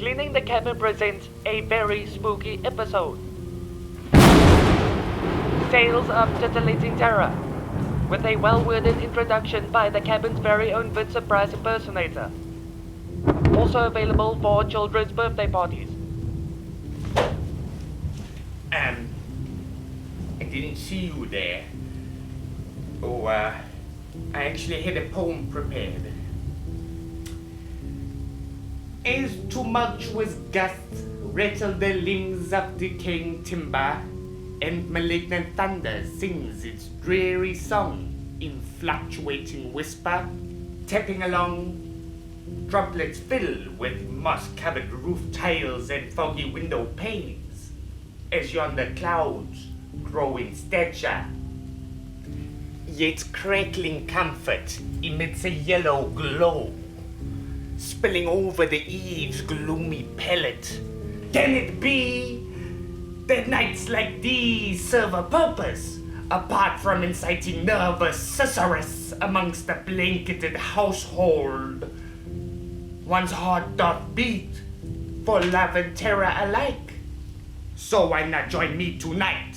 Cleaning the Cabin presents a very spooky episode. Tales of titillating terror, with a well-worded introduction by the Cabin's very own Bit Surprise impersonator. Also available for children's birthday parties. I didn't see you there. Oh, I actually had a poem prepared. As tumultuous gusts rattle the limbs of decaying timber, and malignant thunder sings its dreary song in fluctuating whisper, tapping along, droplets fill with moss-covered roof tiles and foggy window panes, as yonder clouds grow in stature. Yet crackling comfort emits a yellow glow, spilling over the eve's gloomy palette. Can it be that nights like these serve a purpose, apart from inciting nervous susurrus amongst the blanketed household? One's heart doth beat for love and terror alike. So why not join me tonight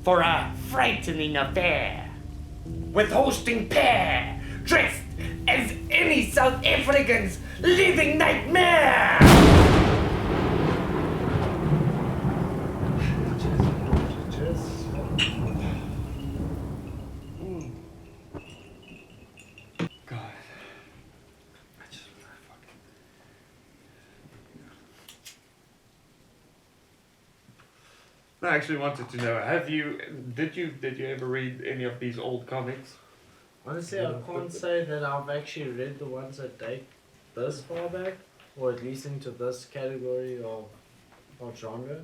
for a frightening affair with hosting pair dressed as any South African's living nightmare? God. I just fucking... I actually wanted to know, did you ever read any of these old comics? Honestly, I can't say that I've actually read the ones that date this far back, or at least into this category of genre.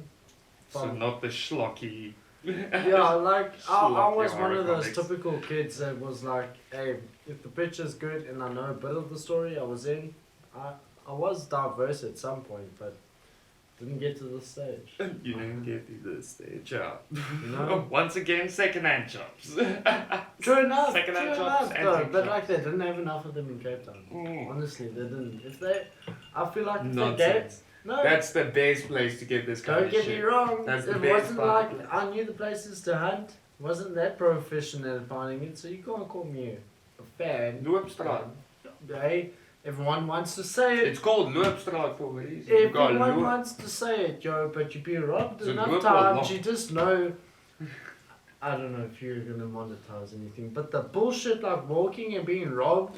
So not the schlocky... Yeah, like, I was Schlocky one of those comics. typical kids that was like, hey, if the picture's good and I know a bit of the story I was in, I was diverse at some point, but didn't get to this stage. You didn't get to this stage, yeah. You know? Once again, second-hand shops. True enough, Second-hand true shops, enough, though, antique but shops. like they didn't have enough of them in Cape Town. Mm. Honestly, they didn't. I feel like if they Nonsense. gave, no, That's the best place to get this kind don't of get shit. me wrong. That's the It best wasn't part. like I knew the places to hunt. Wasn't that proficient at finding it, so you can't call me a fan. Loopstraat. Hey, everyone wants to say it. It's called Loopstraat for a reason. You got Everyone loop. wants to say it, Joe, but you've been robbed It's a enough loop or times. lock? You just know. I don't know if you're gonna monetize anything, but the bullshit like walking and being robbed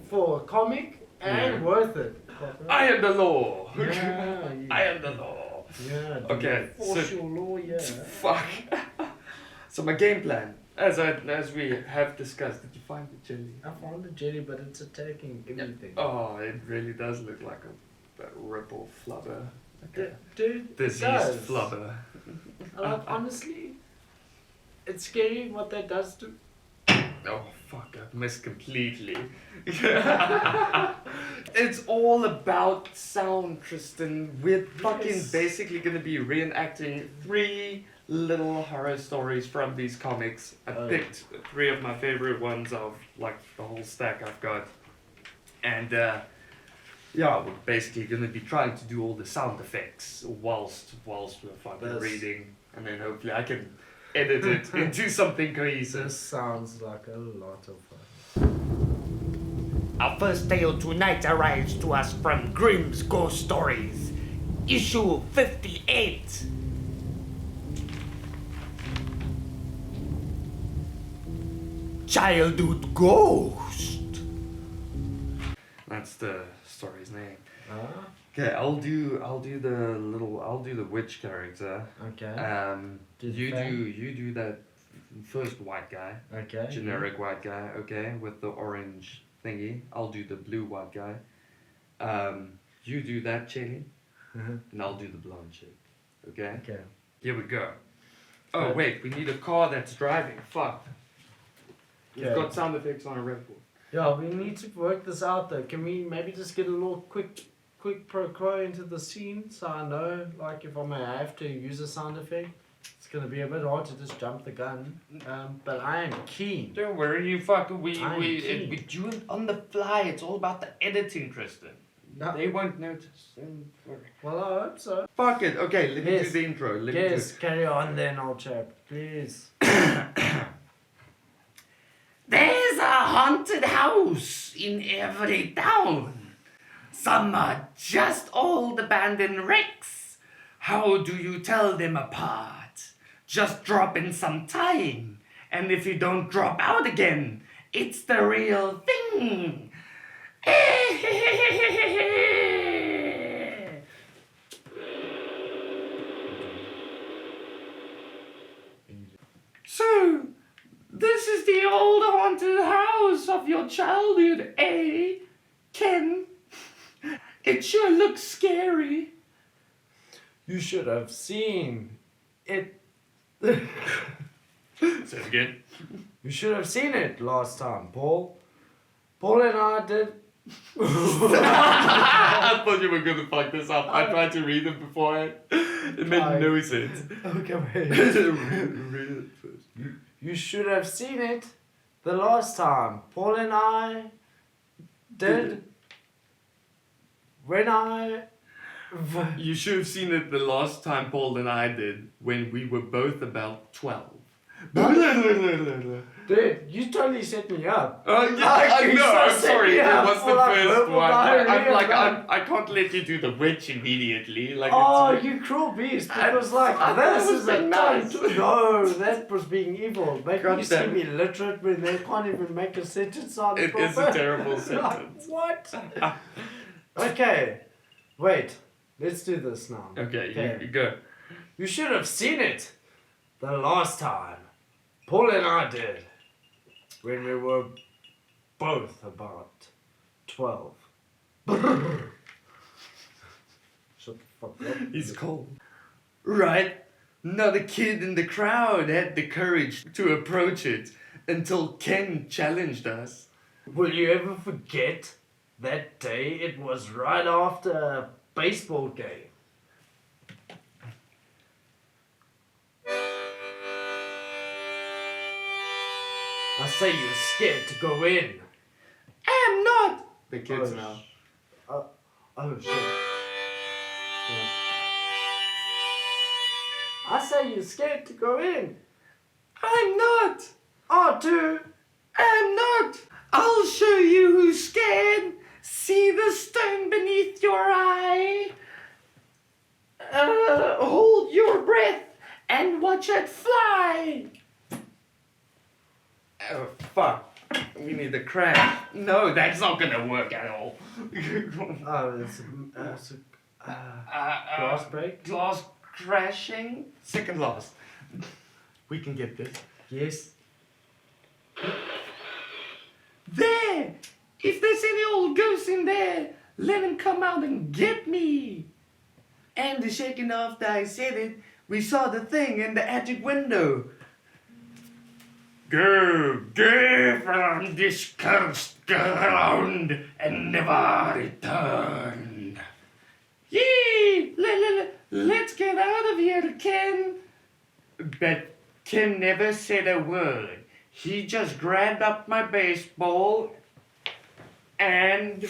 for a comic ain't Yeah. worth it. I am the law. Yeah, I am the law. yeah. Okay, Force so- your law, yeah. Fuck. So my game plan, as we have discussed, did you find the jelly? I found a jelly, but it's attacking everything. Oh, it really does look like a ripple flubber. Okay. Dude, it Diseased does. flubber. Like, honestly, it's scary what that does to. Oh fuck, I've missed completely. It's all about sound, Tristan. We're fucking Yes. basically gonna be reenacting 3 little horror stories from these comics. I Oh. picked 3 of my favorite ones of like the whole stack I've got. And yeah, we're basically gonna be trying to do all the sound effects whilst we're fucking This- reading, and then hopefully I can edit it into something cohesive. This sounds like a lot of fun. Our first tale tonight arrives to us from Grimm's Ghost Stories, issue 58. Childhood Ghost. That's the story's name. Ah, Okay, I'll do the witch character. okay. Do the You thing. do that first white guy, Okay. generic white guy. Okay, with the orange thingy. I'll do the blue white guy. You do that chili, Mhm. and I'll do the blonde chick. Okay. Okay. Here we go. Oh Good. wait, we need a car that's driving. Fuck. We've Okay. got sound effects on a record. Yeah, we need to work this out though. Can we maybe just get a little quick pro quo into the scene so I know, like, if I may have to use a sound effect? It's gonna be a bit hard to just jump the gun, but I am keen. Don't worry, you fucking I'm keen. we do it on the fly. It's all about the editing, Tristan. No. They won't notice. Don't worry. Well, I hope so. Fuck it. Okay, let me Yes. do the intro. Let me do Yes, carry on then, old chap. Please. There's a haunted house in every town. Some are just old abandoned wrecks. How do you tell them apart? Just drop in some time. And if you don't drop out again, it's the real thing. So, this is the old haunted house of your childhood, eh, Ken? It sure looks scary. You should have seen it. Say it again. You should have seen it last time, Paul. Paul and I did. I thought you were gonna fuck this up. I tried to read it beforehand. It made no sense. Okay, wait. Read it first. You should have seen it the last time. Paul and I did. When I. You should have seen it the last time Paul and I did, when we were both about 12. Dude, you totally set me up. Yeah, Like, I you know, so I'm set sorry, me it up was for, the like, first verbal one. diarrhea, I'm like, man. I can't let you do the witch immediately. Like, Oh, it's, you cruel beast! I- Because like I thought this it was is a being nice. No, that was being evil. Making God you seem damn it. illiterate when they can't even make a sentence sound It is a proper. terrible Like, sentence. what? Okay, wait. Let's do this now. okay, you go. You should have seen it the last time. Paul and I did. When we were both about 12. Shut the fuck up. He's cold. Right. Not a kid in the crowd had the courage to approach it until Ken challenged us. Will you ever forget that day? It was right after a baseball game. I say you're scared to go in. I'm not. The kids Oh, now. Oh shit. Yeah. I say you're scared to go in. I'm not. R2. I'm not. I'll show you who's scared. See the stone beneath your eye. Hold your breath and watch it fly. Oh, fuck. We need a crash. No, that's not gonna work at all. Oh, it's a glass break. Glass crashing. Second last. We can get this. Yes. There! If there's any old ghost in there, let him come out and get me. And the second after I said it, we saw the thing in the attic window. Go from this cursed ground and never return. Yee! Let's get out of here, Ken. But Ken never said a word. He just grabbed up my baseball and...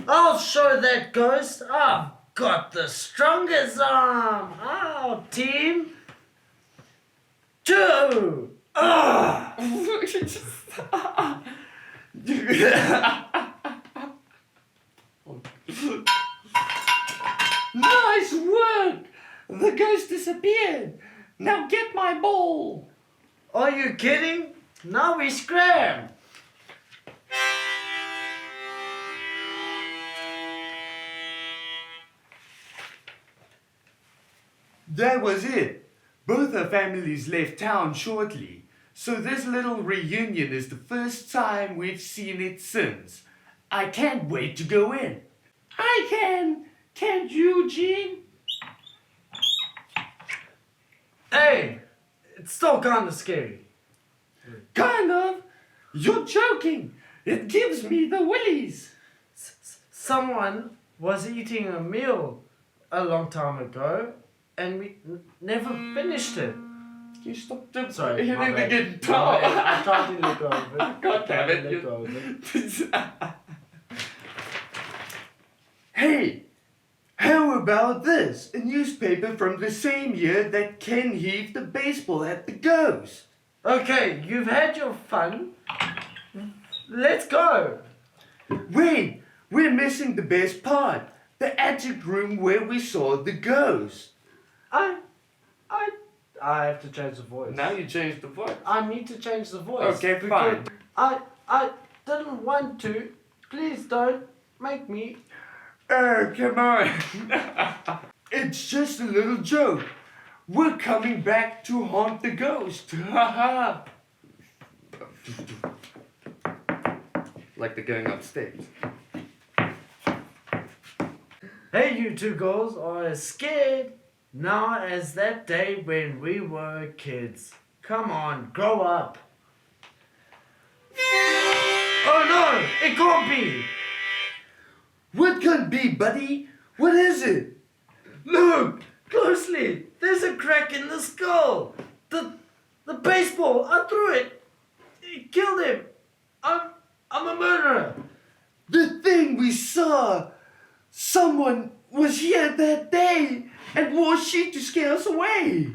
I'll show that ghost. I've got the strongest arm. Oh, team. 2. Nice work! The ghost disappeared. Now get my ball. Are you kidding? Now we scram. That was it. Both our families left town shortly, so this little reunion is the first time we've seen it since. I can't wait to go in. I can. Can't you, Gene? Hey, it's still kind of scary. Kind of. You're joking. It gives me the willies. Someone was eating a meal a long time ago, and we never finished it. You stop them Sorry, hitting my the bad. guitar. I tried to let go of it. God damn it, Let you- go of it. Hey, how about this? A newspaper from the same year that Ken heaved the baseball at the ghost. Okay, you've had your fun. Let's go. Wait, we're missing the best part. The attic room where we saw the ghost. I have to change the voice. Now you changed the voice. I need to change the voice. Okay, because fine. I didn't want to. Please don't make me. Oh, come on. It's just a little joke. We're coming back to haunt the ghost. Ha Like they're going upstairs. Hey, you two girls are as scared now as that day when we were kids. Come on, grow up. Oh no, it can't be. What could be, buddy? What is it? Look closely. There's a crack in the skull. The baseball. I threw it. It killed him. I'm a murderer. The thing we saw. Someone was here that day and wore a sheet to scare us away.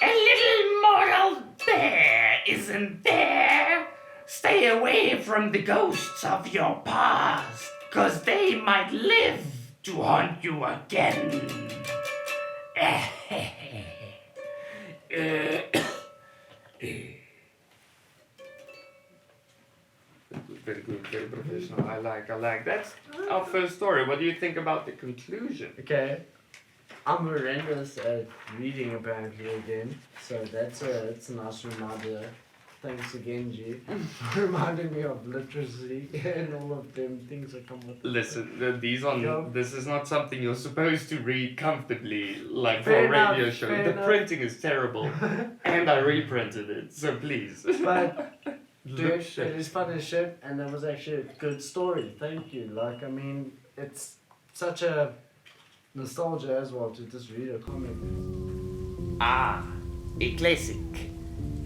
A little moral there, isn't there? Stay away from the ghosts of your past, 'cause they might live to haunt you again. Very good, very professional. I like. That's our first story. What do you think about the conclusion? Okay. I'm horrendous at reading apparently again. So it's a nice reminder. Thanks again, G. For reminding me of literacy and all of them things that come with it. Listen, Yeah. this is not something you're supposed to read comfortably, like Fair for a radio enough, show. fair The enough. printing is terrible, and I reprinted it, so please. But dude, Look shit. it is fun as shit, and that was actually a good story. Thank you. Like, I mean, it's such a nostalgia as well to just read a comic. Ah, a classic.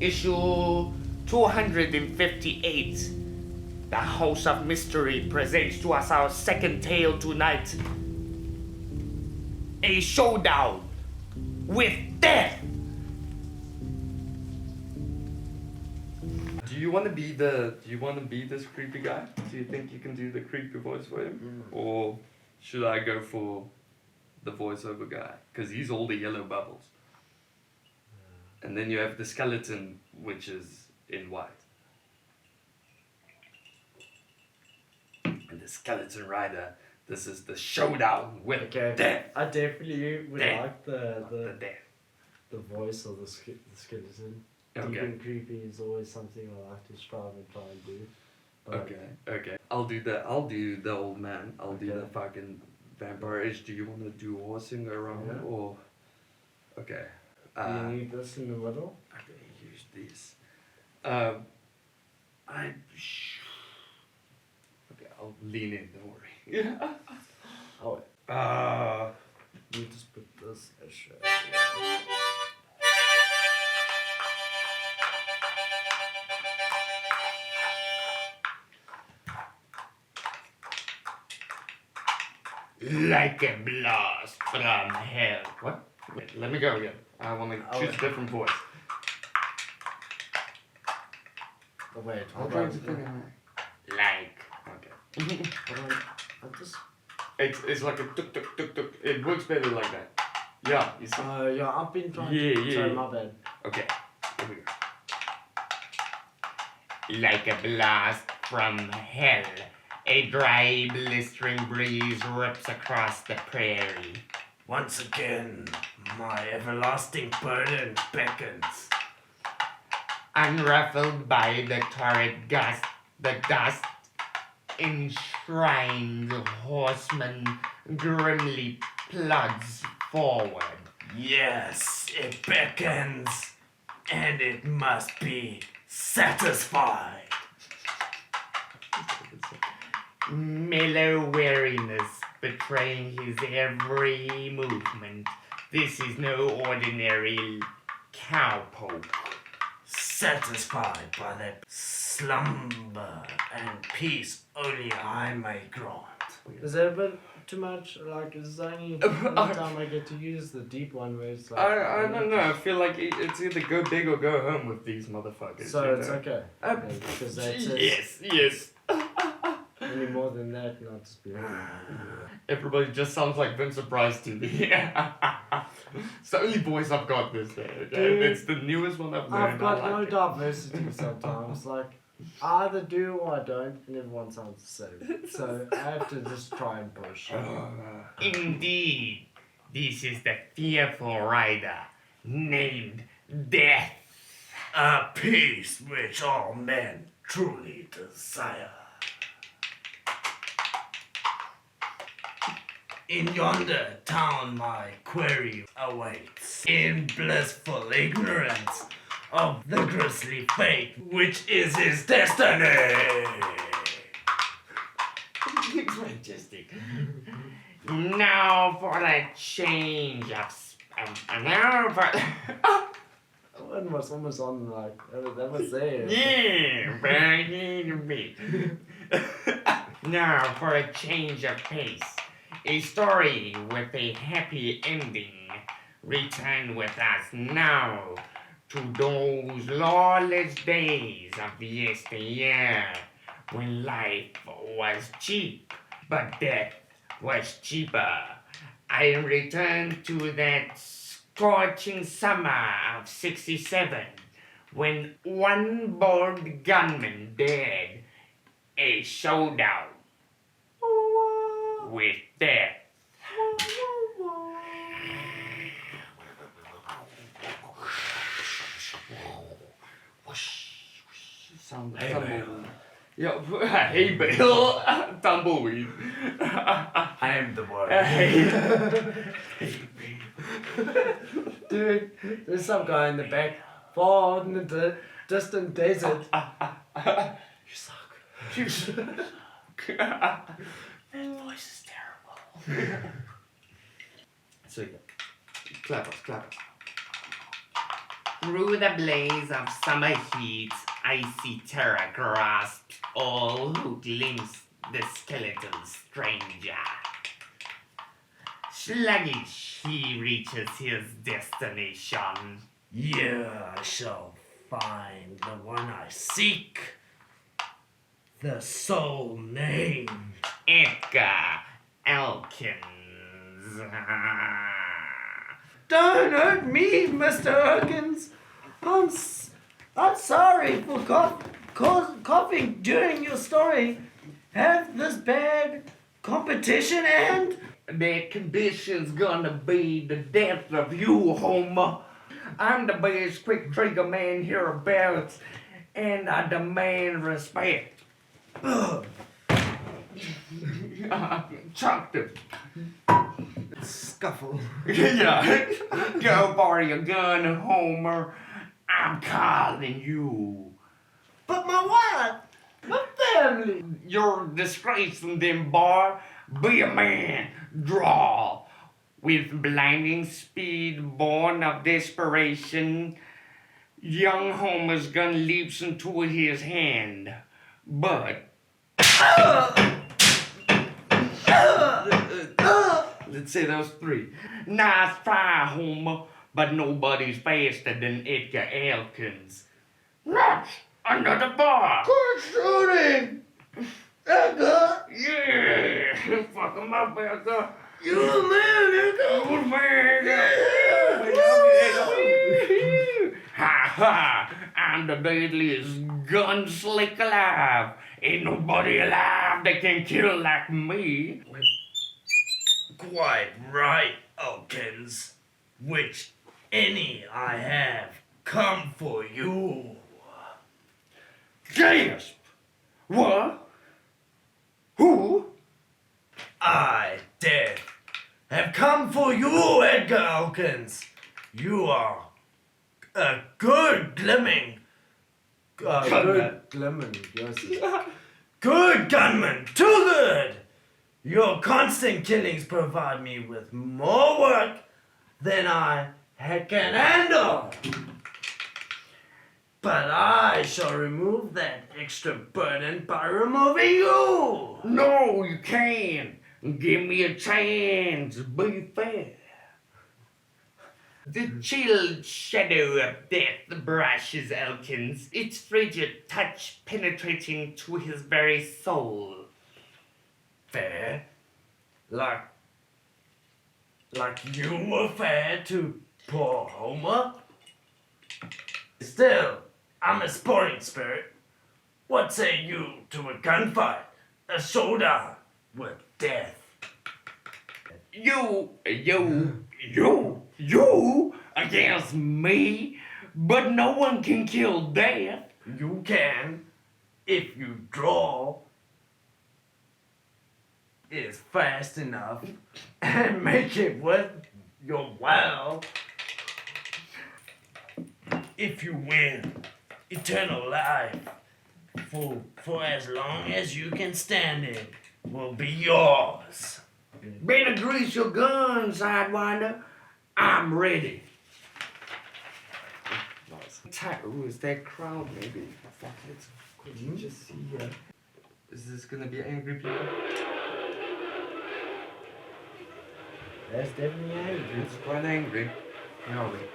Issue 258. The House of Mystery presents to us our second tale tonight. A showdown with death. Do you want to be this creepy guy? Do you think you can do the creepy voice for him, or should I go for the voiceover guy? Because he's all the yellow bubbles. And then you have the skeleton, which is in white. And the skeleton rider, this is the showdown with Okay, death. I definitely would Death. like The death. the voice of the skeleton. Deep Okay. and creepy is always something I like to strive and try and do. But Okay. I'll do the old man. I'll do Okay. the fucking vampire. Do you want to do horsing around Yeah. or? Okay. do you need this in the middle? I'm gonna use this. Okay, I'll lean in. Don't worry. Oh, Uh, you just put this as shit. Like a blast from hell. what? Wait, let me go again. I want to Oh, choose wait. a different voice. Oh, wait, I'm hold trying on. to think. Like. Okay. Hold on. I'm just. It's like a tuk tuk tuk tuk. It works better like that. Yeah. You see. Yeah, I've been trying Yeah, to. yeah, Sorry, yeah. my bad. Okay. Here we go. Like a blast from hell, a dry, blistering breeze rips across the prairie. Once again, my everlasting burden beckons. Unruffled by the torrid gust, the dust enshrined horseman grimly plods forward. Yes, it beckons, and it must be satisfied. Mellow weariness betraying his every movement. This is no ordinary cowpoke. Satisfied by that slumber and peace only I may grant. Is that a bit too much? Like, is there any time I get to use the deep one where it's like... I don't know. I feel like it's either go big or go home with these motherfuckers. So you it's know? okay. Because that's Yes. any more than that, not just be Everybody just sounds like Vince Surprise to me. It's the only voice I've got this day. Okay? Dude, It's the newest one I've learned. I've got I no like it. diversity sometimes. Like, I either do or I don't, and everyone sounds the same. So I have to just try and push. Indeed, this is the fearful rider named Death. A peace which all men truly desire. In yonder town my query awaits, in blissful ignorance of the grisly fate which is his destiny. It's majestic. Now for a change of... now for... That one was almost on, like, that was there. Yeah, very to me. Now for a change of pace. A story with a happy ending. Return with us now to those lawless days of yesteryear when life was cheap, but death was cheaper. I return to that scorching summer of 67 when one bold gunman dared a showdown with death. Sound Hey, tumbleweed. Yeah, hey Bill, tumbleweed. I am the word. Dude, there's some guy in the back, far in the distant desert. You suck. That voice is terrible. So yeah, clap us. Through the blaze of summer heat, icy terror grasps all who glimpse the skeletal stranger. Sluggish, he reaches his destination. Yeah, I shall find the one I seek. The soul name. Edgar Elkins. Don't hurt me, Mr. Erkins. I'm sorry for coughing during your story. Have this bad competition and... The condition's gonna be the death of you, Homer. I'm the best quick trigger man hereabouts, and I demand respect. Chucked him. Scuffle. Yeah. Go borrow your gun, Homer. I'm calling you. But my wife, my family. You're disgracing them, boy. Be a man. Draw. With blinding speed born of desperation, young Homer's gun leaps into his hand. But... Let's say those three. Nice try, Homer, but nobody's faster than Edgar Elkins. Not another bar. Good shooting. Edgar. Yeah, fuck him up, Edgar. You the man, Edgar. Good man. Ha ha! I'm the deadliest gunslinger alive. Ain't nobody alive that can kill like me. Quite right, Elkins. Which any I have come for you. Gasp! What? Who? I, Death, have come for you, Edgar Elkins. You are a good glimming. Good glimmering, yes. Good gunman, too good. Your constant killings provide me with more work than I can handle. But I shall remove that extra burden by removing you. No, you can't. Give me a chance. Be fair. The chilled shadow of death brushes Elkins, its frigid touch penetrating to his very soul. Fair? Like you were fair to poor Homer? Still, I'm a sporting spirit. What say you to a gunfight? A showdown with death? You against me? But no one can kill death. You can, if you draw is fast enough and make it worth your while. If you win eternal life for as long as you can stand it will be yours. Better grease your gun, Sidewinder. I'm ready. Ooh, is that crowd maybe? Fuck it. Could you just see? Is this gonna be angry people? That's definitely angry. It's quite angry. No, wait.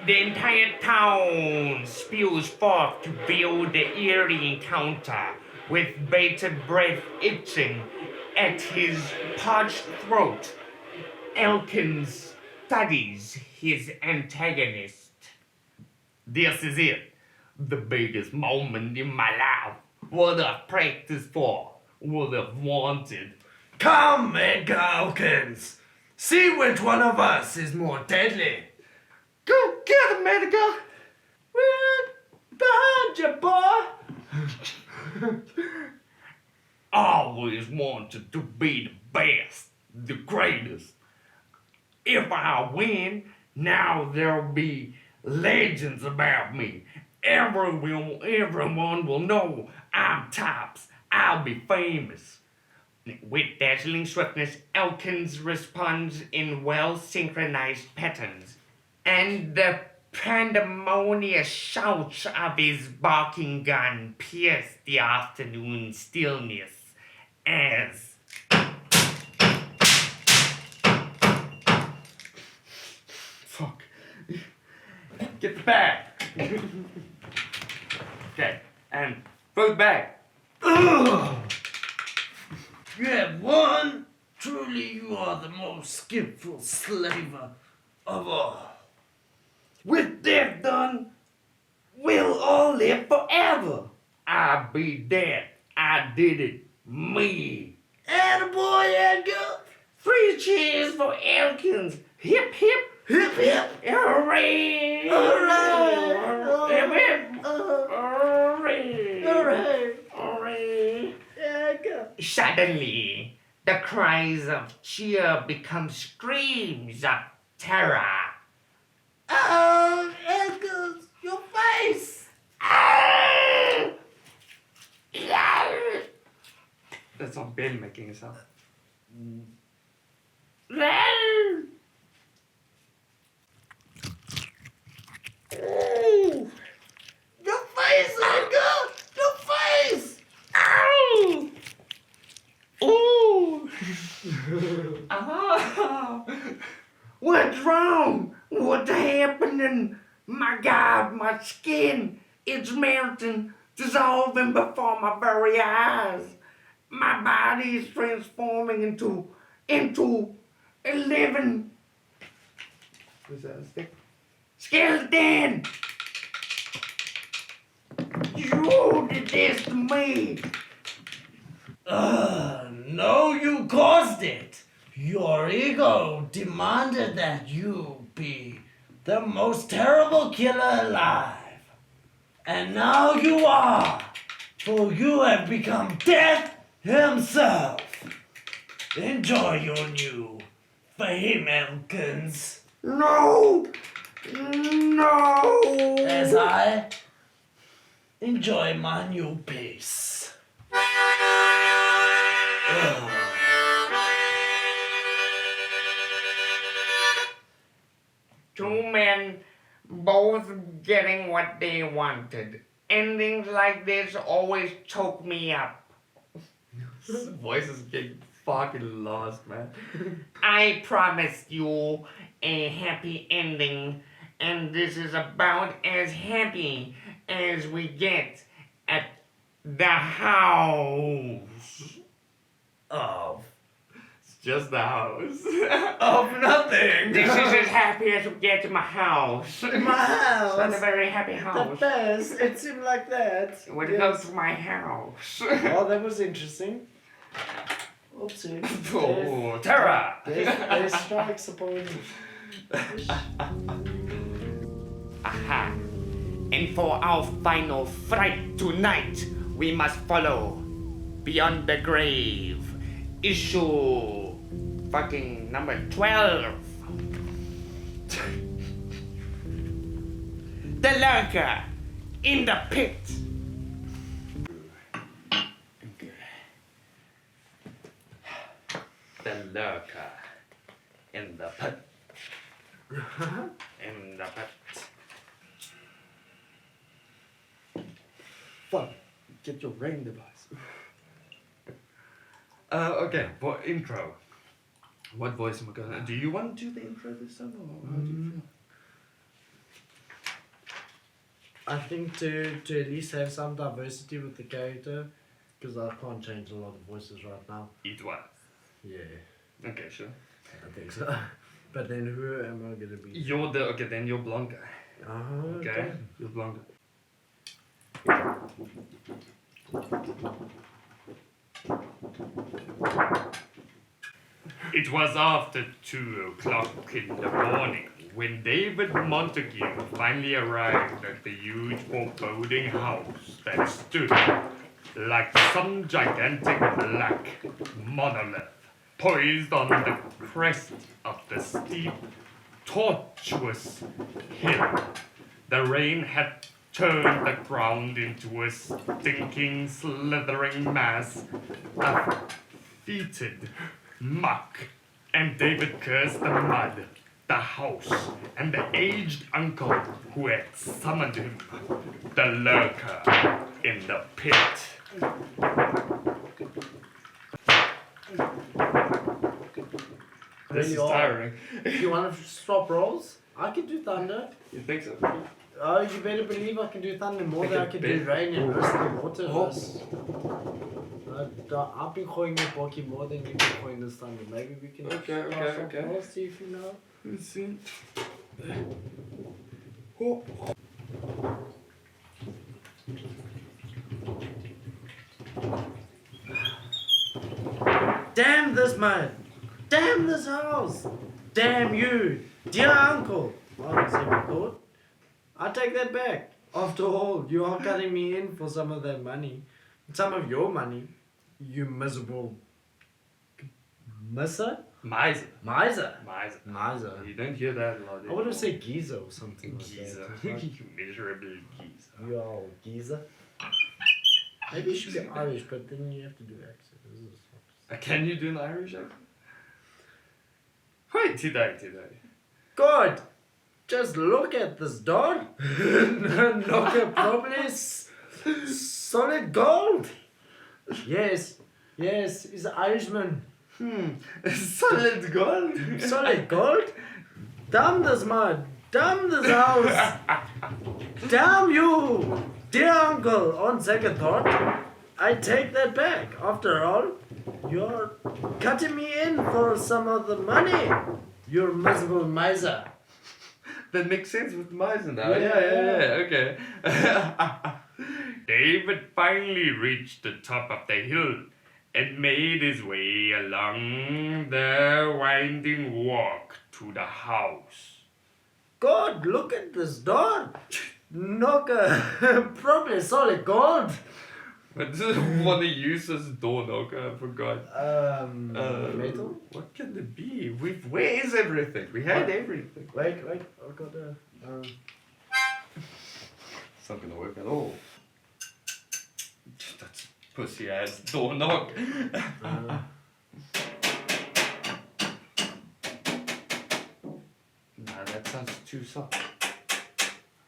The entire town spews forth to view the eerie encounter, with bated breath itching at his parched throat. Elkins studies his antagonist. This is it, the biggest moment in my life. What I've practiced for, what I've wanted. Come, Edgar Elkins. See which one of us is more deadly. Go get him, Edgar! We're behind you, boy. Always wanted to be the best, the greatest. If I win, now there'll be legends about me. Everyone will know I'm tops. I'll be famous. With dazzling swiftness, Elkins responds in well-synchronized patterns, and the pandemonious shouts of his barking gun pierce the afternoon stillness as fuck. Get the bag. Okay, and throw the bag. Ugh. You have won. Truly, you are the most skillful slaver of all. With death done, we'll all live forever. I'll be dead. I did it. Me. Attaboy, Edgar. 3 cheers for Elkins. Hip, hip. Hip, hip. Hooray! Hooray! Hip, hip. Hooray! Hooray. Hooray! Edgar. Suddenly, the cries of cheer become screams of terror. Oh, Edgar, your face. That's not Ben making a sound. Your face, Edgar. Your face. Ow! Ooh! Ah! What's wrong? What's happening? My God, my skin, it's melting, dissolving before my very eyes. My body is transforming into a living Is that a stick? skeleton. You did this to me. No, you caused it. Your ego demanded that you be the most terrible killer alive. And now you are, for you have become Death himself. Enjoy your new fame, Elkins, No! No! as I enjoy my new peace. Ugh. Two men, both was getting what they wanted. Endings like this always choke me up. His voice is getting fucking lost, man. I promised you a happy ending, and this is about as happy as we get at the house. Of It's just the house. nothing. This is as happy as we get to my house. My It's not a house. very happy The house. best. It seemed like that. When it goes to my house. Oh, that was interesting. Oopsie. Oh, Terra! There's strikes upon me. Aha. And for our final fight tonight, we must follow Beyond the Grave. Issue fucking number 12. The Lurker in the Pit. The lurker in the pit. In the pit. Fuck. Get your rain device. Okay, for intro. What voice am I gonna... Do you want to do the intro this time, or how do you feel? I think to at least have some diversity with the character, because I can't change a lot of voices right now. It was. Yeah, Okay, sure. I think so. But then who am I gonna be? You're the... Okay, then you're Blanca. Okay? You're Blanca. It was after 2 o'clock in the morning when David Montague finally arrived at the huge foreboding house that stood like some gigantic black monolith poised on the crest of the steep, tortuous hill. The rain had turned the ground into a stinking, slithering mass of fetid muck, and David cursed the mud, the house, and the aged uncle who had summoned him, the lurker in the pit. This is tiring. You want to swap roles? I can do thunder. You think so? Oh, you better believe I can do thunder more than I can do rain and rest the water. I've been calling it Boki more than you've been calling this thunder. Maybe we can swap roles, see if you know. Let's see. Damn this man! Damn this house! Damn you! Dear uncle! Well, second thought. I take that back. After all, you are cutting me in for some of that money. Some of your money. You miserable... Miser? Miser. Miser? Miser. Miser. You don't hear that a lot. I would have said geezer or something Geezer. like that. You miserable geezer. You are a geezer. Maybe you should be Irish, but then you have to do accent. This is Can you do an Irish accent? Hi, today. God! Just look at this door. Knock it probably solid gold. Yes, he's an Irishman. Solid gold. Solid gold? Damn this man. Damn this house. Damn you. Dear uncle, on second thought, I take that back. After all, you're cutting me in for some of the money. You miserable miser. That makes sense with miser now. Yeah. Okay. David finally reached the top of the hill and made his way along the winding walk to the house. God, look at this door. Knocker, probably solid gold. But what to use as door knocker, I forgot. Metal? What can it be? Where is everything? We had everything. Wait, I've got a... It's not gonna work at all. That's pussy ass door knock. Nah, that sounds too soft.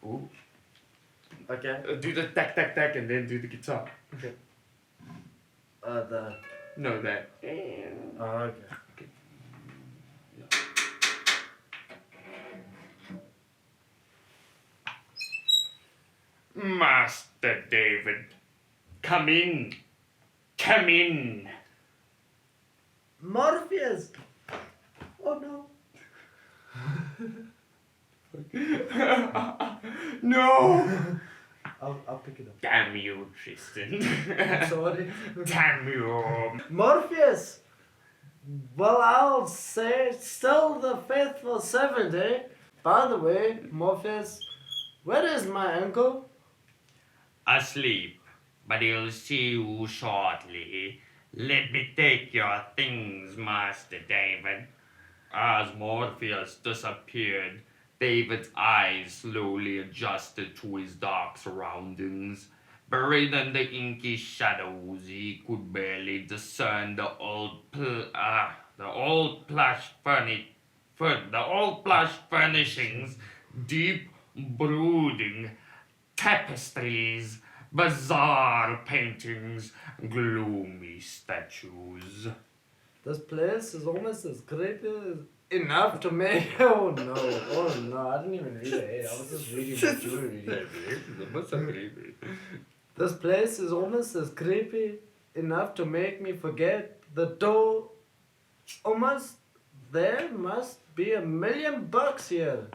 Ooh. Okay. Do the tack, tack, tack, and then do the guitar. No, that. Oh, okay. Master David, come in. Come in. Morpheus! Oh no. No! I'll pick it up. Damn you, Tristan. Sorry. Damn you. Morpheus! Well, I'll say still the faithful servant, eh? By the way, Morpheus, where is my uncle? Asleep, but he'll see you shortly. Let me take your things, Master David. As Morpheus disappeared, David's eyes slowly adjusted to his dark surroundings. Buried in the inky shadows, he could barely discern the old plush furnishings, deep brooding tapestries, bizarre paintings, gloomy statues. This place is almost as creepy as enough to make. Oh no, I didn't even read it. I was just reading what you were reading. This place is almost as creepy enough to make me forget the door. Almost there must be $1 million here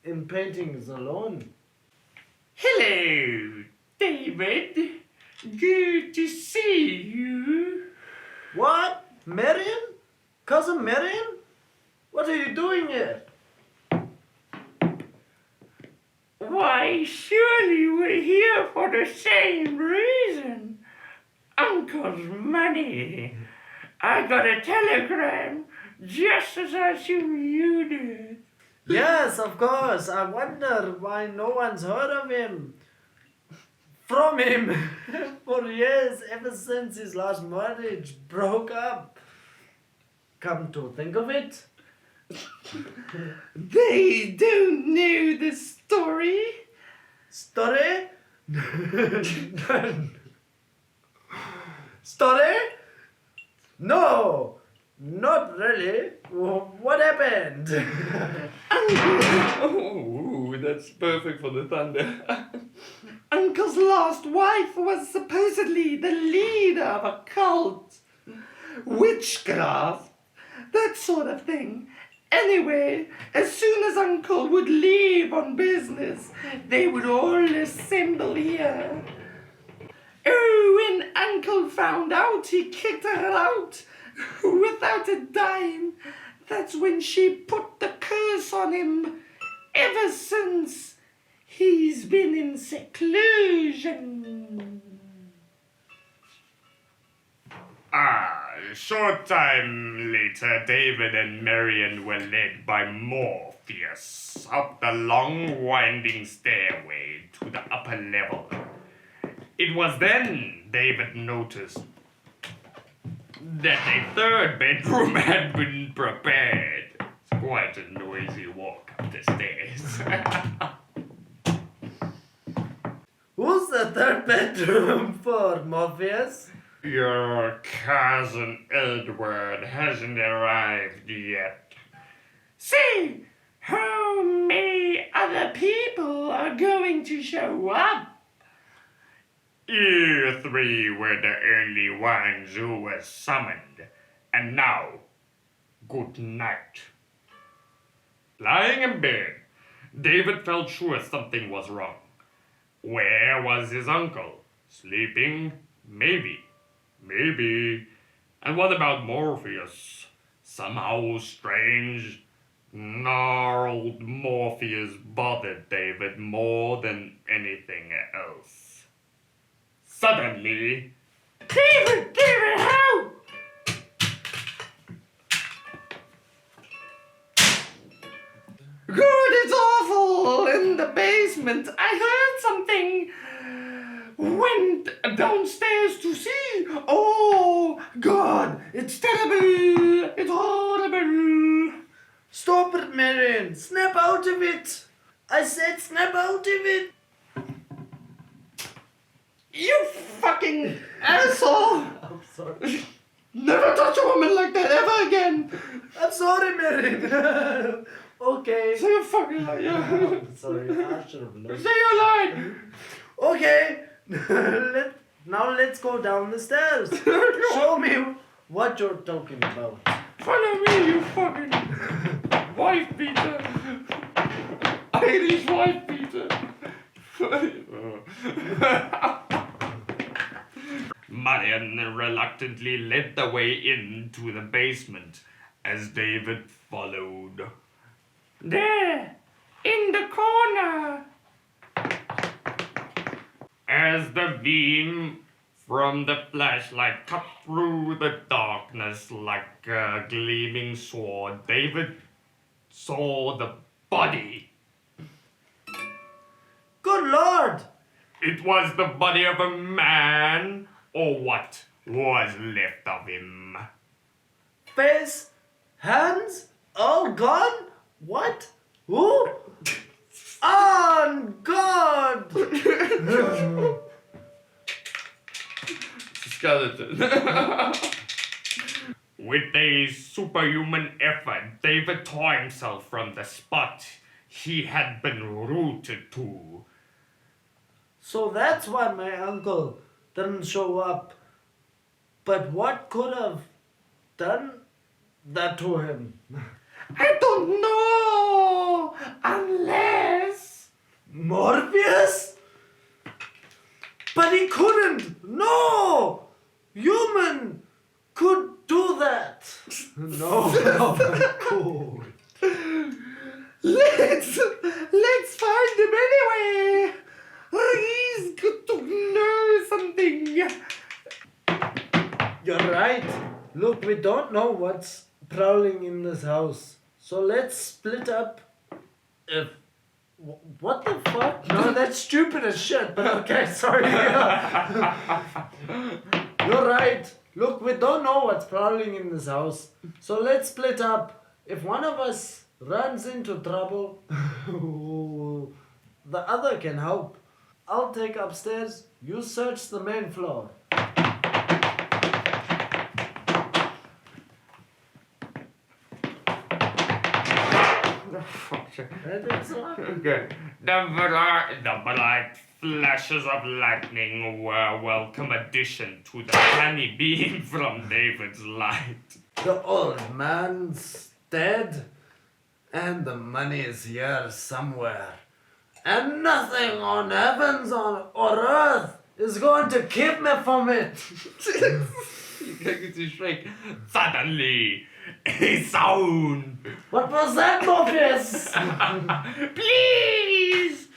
in paintings alone. Hello, David. Good to see you. What? Marion? Cousin Marion? What are you doing here? Why, surely we're here for the same reason. Uncle's money. I got a telegram just as I assumed you did. Yes, of course. I wonder why no one's heard of him. From him for years, ever since his last marriage broke up. Come to think of it. They don't know the story. Story? Story? No, not really. What happened? Oh, that's perfect for the thunder. Uncle's last wife was supposedly the leader of a cult. Witchcraft, that sort of thing. Anyway, as soon as Uncle would leave on business, they would all assemble here. Oh, when Uncle found out he kicked her out without a dime, that's when she put the curse on him. Ever since, he's been in seclusion. A short time later, David and Marion were led by Morpheus up the long winding stairway to the upper level. It was then David noticed that a third bedroom had been prepared. It's quite a noisy walk up the stairs. Who's the third bedroom for, Morpheus? Your cousin Edward hasn't arrived yet. See, how many other people are going to show up? You three were the only ones who were summoned. And now, good night. Lying in bed, David felt sure something was wrong. Where was his uncle? Sleeping? Maybe. And what about Morpheus? Somehow strange, gnarled Morpheus bothered David more than anything else. Suddenly, David, how? Good, it's awful. In the basement, I heard something. Went downstairs to see. Oh, God, it's terrible. It's horrible. Stop it, Marion. Snap out of it. I said snap out of it. You fucking asshole! I'm sorry. Never touch a woman like that ever again! I'm sorry, Merin. Okay. Say a fucking lie, yeah. I'm sorry, I should have known. Say your lie! Okay. Now let's go down the stairs. Show me what you're talking about. Follow me, you fucking wife beater! Irish wife beater! Marian reluctantly led the way into the basement as David followed. There, in the corner! As the beam from the flashlight cut through the darkness like a gleaming sword, David saw the body. Good Lord! It was the body of a man, or what was left of him. Face, hands, all gone? What? Who? On God! Skeleton. With a superhuman effort, David tore himself from the spot he had been rooted to. So that's why my uncle didn't show up. But what could have done that to him? I don't know, unless... Morpheus? But he couldn't! No! Human could do that! No, cool. Let's find him anyway. He's good to know something. You're right. Look, we don't know what's prowling in this house. So let's split up. What the fuck? No, that's stupid as shit, but okay, sorry. You're right. Look, we don't know what's prowling in this house. So let's split up. If one of us runs into trouble, the other can help. I'll take upstairs. You search the main floor. Okay. The bright flashes of lightning were a welcome addition to the tiny beam from David's light. The old man's dead, and the money is here somewhere. And nothing on heavens or earth is going to keep me from it. You're going to shriek. Suddenly, a sound. What was that, Morpheus? Please!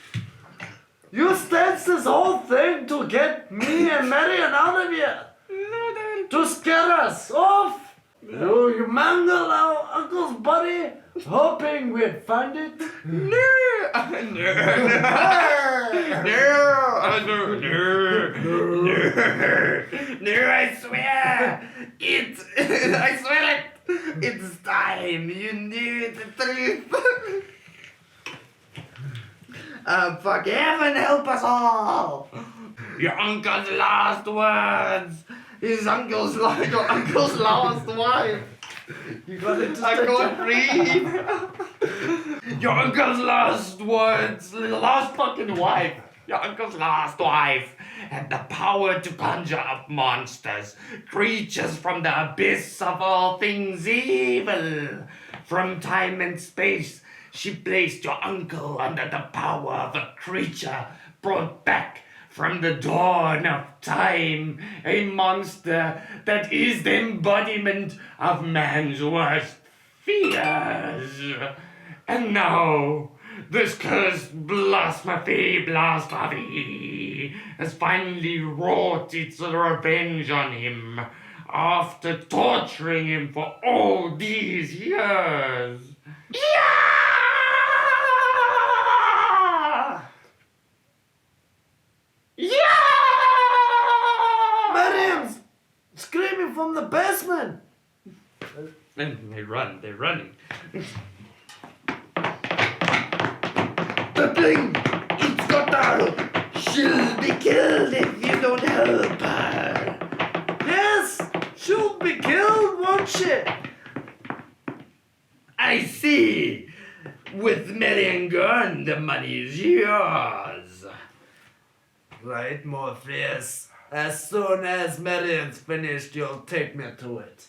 You staged this whole thing to get me and Marion out of here. No, To scare us off. You mangled our uncle's body, hoping we'd find it. no, I swear, it's time, you knew the truth. Fuck heaven help us all. Your uncle's last words. Your uncle's last wife. You got it. I can't breathe. Your uncle's last words, last fucking wife. Your uncle's last wife had the power to conjure up monsters, creatures from the abyss of all things evil. From time and space, she placed your uncle under the power of a creature brought back from the dawn of time, a monster that is the embodiment of man's worst fears. And now, this cursed blasphemy has finally wrought its revenge on him after torturing him for all these years. Yeah! Mariam's screaming from the basement. And they're running. The thing! It's got her! She'll be killed if you don't help her! Yes! She'll be killed, won't she? I see! With Marion gone, the money is yours! Right, Morpheus. As soon as Marion's finished, you'll take me to it.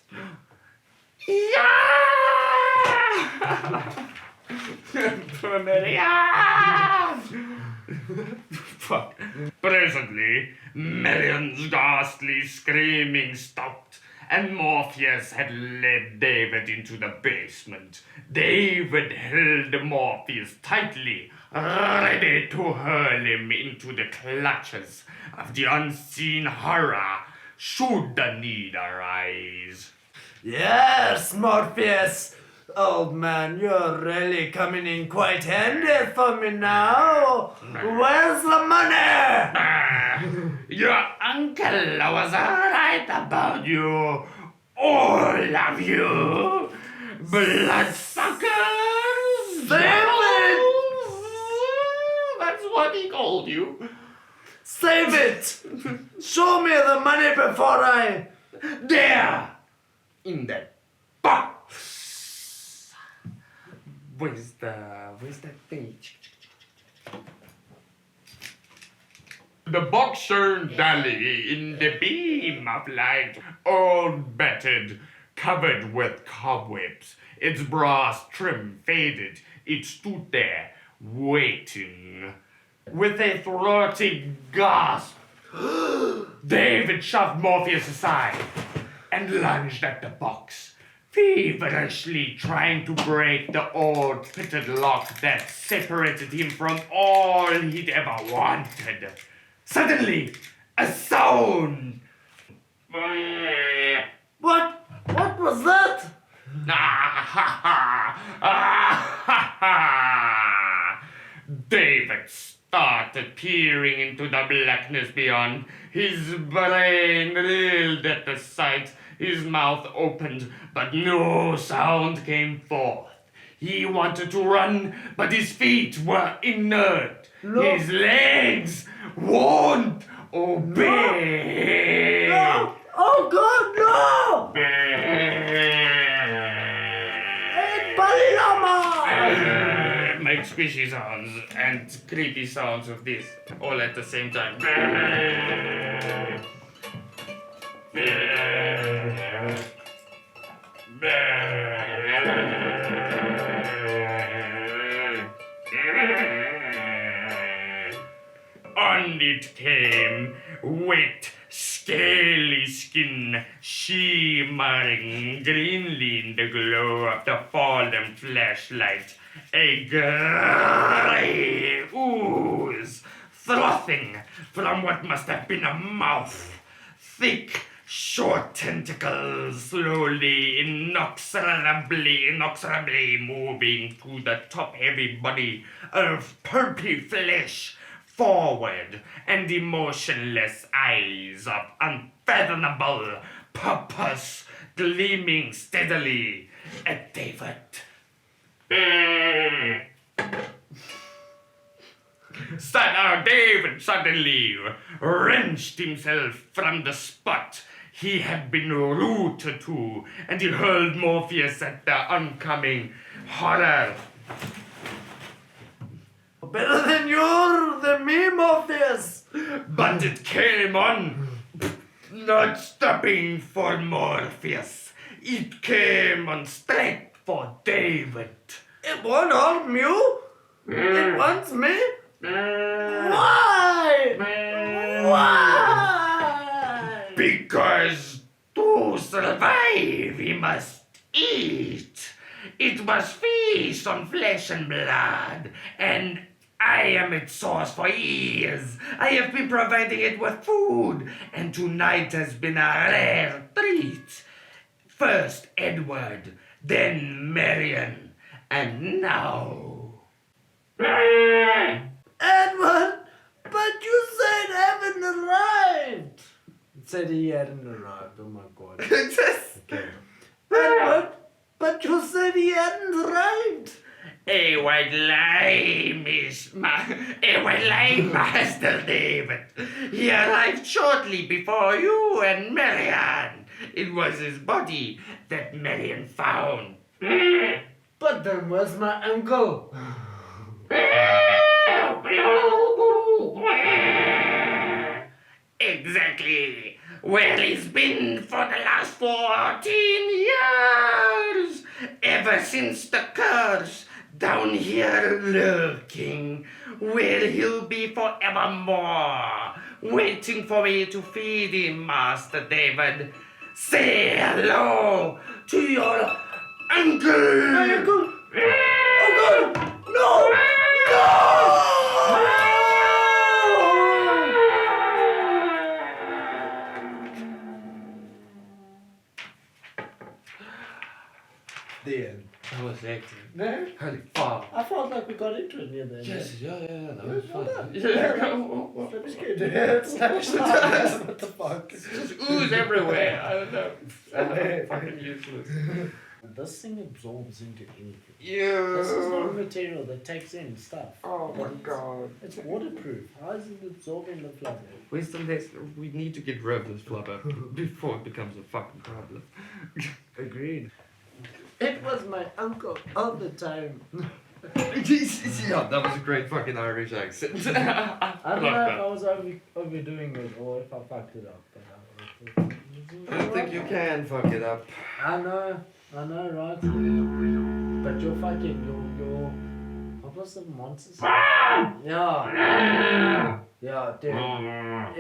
Fuck. Presently, Marion's ghastly screaming stopped, and Morpheus had led David into the basement. David held Morpheus tightly, ready to hurl him into the clutches of the unseen horror should the need arise. Yes, Morpheus! Old man, you're really coming in quite handy for me now. Where's the money? Your uncle was right about you. All of you. Bloodsuckers. David! That's what he called you. Save it! Show me the money before I... There. In that box. Where's that thing? The box shone dully in the beam of light, all battered, covered with cobwebs. Its brass trim faded. It stood there, waiting. With a throaty gasp, David shoved Morpheus aside and lunged at the box, feverishly trying to break the old pitted lock that separated him from all he'd ever wanted. Suddenly, a sound. What? What was that? David started peering into the blackness beyond. His brain reeled at the sight. His mouth opened, but no sound came forth. He wanted to run, but his feet were inert. No. His legs won't obey. No! Oh God, no! Hey, Balilama! Make squishy sounds and creepy sounds of this all at the same time. On it came, wet, scaly skin, shimmering greenly in the glow of the fallen flashlight. A grey ooze, frothing from what must have been a mouth. Thick, short tentacles slowly, inexorably moving to the top-heavy body of pulpy flesh, forward, and emotionless eyes of unfathomable purpose gleaming steadily at David. David suddenly wrenched himself from the spot he had been rooted to, and he hurled Morpheus at the oncoming horror. Better than me, Morpheus! But it came on, not stopping for Morpheus. It came on straight for David. It won't harm you. It wants me. Why? Why? Because to survive, he must eat. It must feast on flesh and blood, and I am its source for years. I have been providing it with food, and tonight has been a rare treat. First Edward, then Marion, and now... Edward, but you said haven't arrived. It said he hadn't arrived. Oh my God. Okay. Edward, but you said he hadn't arrived. A white lie, Master David. He arrived shortly before you and Marianne. It was his body that Marianne found. But then where's my uncle? Exactly. Where he's been for the last 14 years. Ever since the curse. Down here lurking. Where he'll be forevermore. Waiting for me to feed him, Master David. Say hello to your uncle. My uncle! Oh God! No! The end. That was excellent. No? Holy fuck. I felt like we got into it near the end. Yes, yeah, that was Well fun. done. Yeah, That was good. It's what the fuck? just ooze everywhere. I don't know. Fucking useless. This thing absorbs into anything. Yeah. This is not a material that takes in stuff. Oh my It's- god. It's waterproof. How is it absorbing the flood? Wisdom, we need to get rid of this flubber before it becomes a fucking problem. Agreed. It was my uncle all the time. Yeah, that was a great fucking Irish accent. I don't Love know if that. I was overdoing it or if I fucked it up. But I don't think you can fuck it up. I know, right? But you're fucking, you're. What was the monsters? Yeah. Yeah, dude.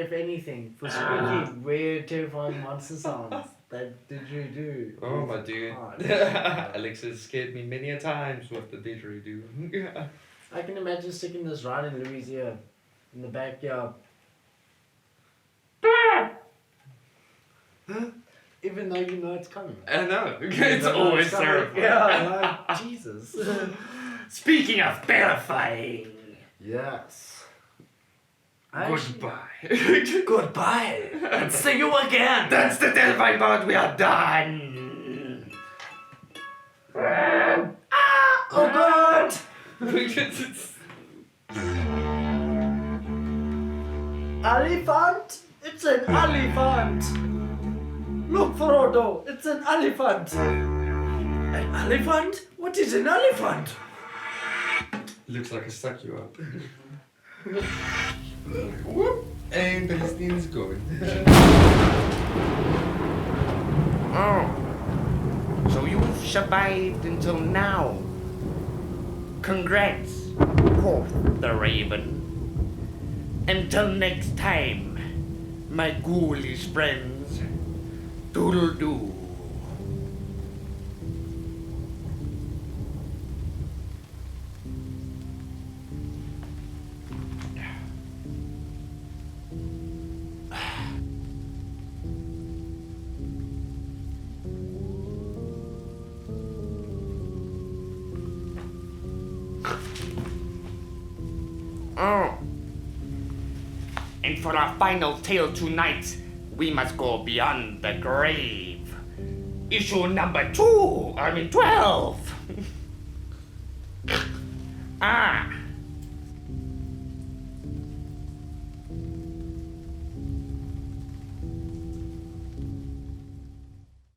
If anything, for speaking weird, terrifying monster sounds, that didgeridoo. Oh is my dude. hard. Alexis scared me many a times with the didgeridoo. I can imagine sticking this right in Louis' ear, in the backyard. Even though you know it's coming. I know. You It's know always coming. terrifying. Yeah, like, Jesus. Speaking of terrifying. Yes. Goodbye. Goodbye. See you again. That's the terrifying part. We are done. Oh God! Elephant? It's an elephant! Look, Frodo, it's an elephant! An elephant? What is an elephant? Looks like I stuck you up. Whoop. And the listening's going. Oh. So you've survived until now. Congrats, quoth the raven. Until next time, my ghoulish friends. Doodle-doo. Oh. And for our final tale tonight, we must go beyond the grave. Issue number 12.